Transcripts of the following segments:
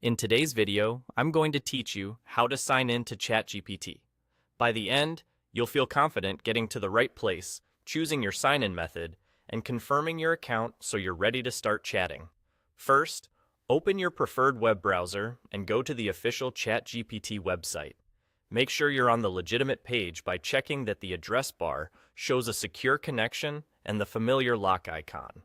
In today's video, I'm going to teach you how to sign in to ChatGPT. By the end, you'll feel confident getting to the right place, choosing your sign-in method, and confirming your account so you're ready to start chatting. First, open your preferred web browser and go to the official ChatGPT website. Make sure you're on the legitimate page by checking that the address bar shows a secure connection and the familiar lock icon.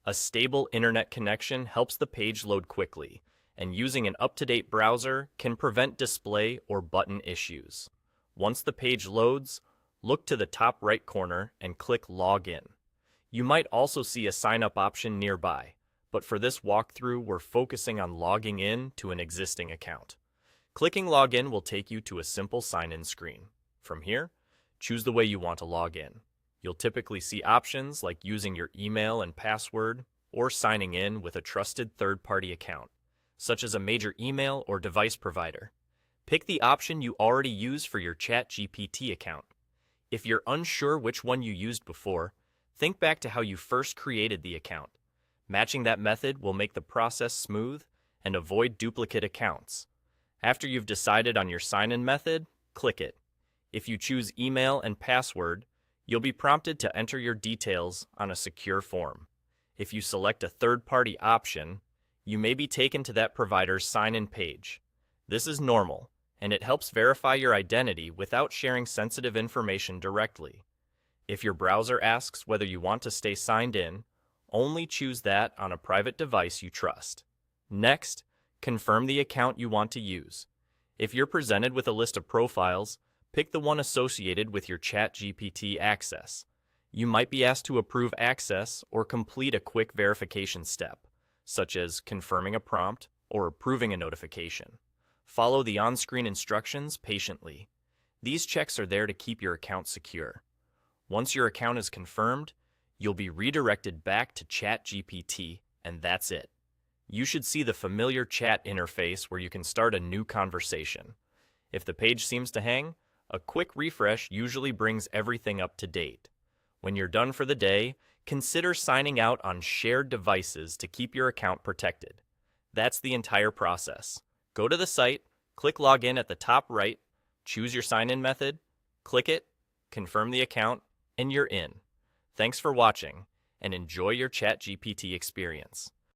A stable internet connection helps the page load quickly, and using an up-to-date browser can prevent display or button issues. Once the page loads, look to the top right corner and click Login. You might also see a sign-up option nearby, but for this walkthrough we're focusing on logging in to an existing account. Clicking Login will take you to a simple sign-in screen. From here, choose the way you want to log in. You'll typically see options like using your email and password or signing in with a trusted third-party account, such as a major email or device provider. Pick the option you already use for your ChatGPT account. If you're unsure which one you used before, think back to how you first created the account. Matching that method will make the process smooth and avoid duplicate accounts. After you've decided on your sign-in method, click it. If you choose email and password, you'll be prompted to enter your details on a secure form. If you select a third-party option, you may be taken to that provider's sign-in page. This is normal, and it helps verify your identity without sharing sensitive information directly. If your browser asks whether you want to stay signed in, only choose that on a private device you trust. Next, confirm the account you want to use. If you're presented with a list of profiles, pick the one associated with your ChatGPT access. You might be asked to approve access or complete a quick verification step, such as confirming a prompt or approving a notification. Follow the on-screen instructions patiently. These checks are there to keep your account secure. Once your account is confirmed, you'll be redirected back to ChatGPT, and that's it. You should see the familiar chat interface where you can start a new conversation. If the page seems to hang, a quick refresh usually brings everything up to date. When you're done for the day, consider signing out on shared devices to keep your account protected. That's the entire process. Go to the site, click Login at the top right, choose your sign-in method, click it, confirm the account, and you're in. Thanks for watching, and enjoy your ChatGPT experience.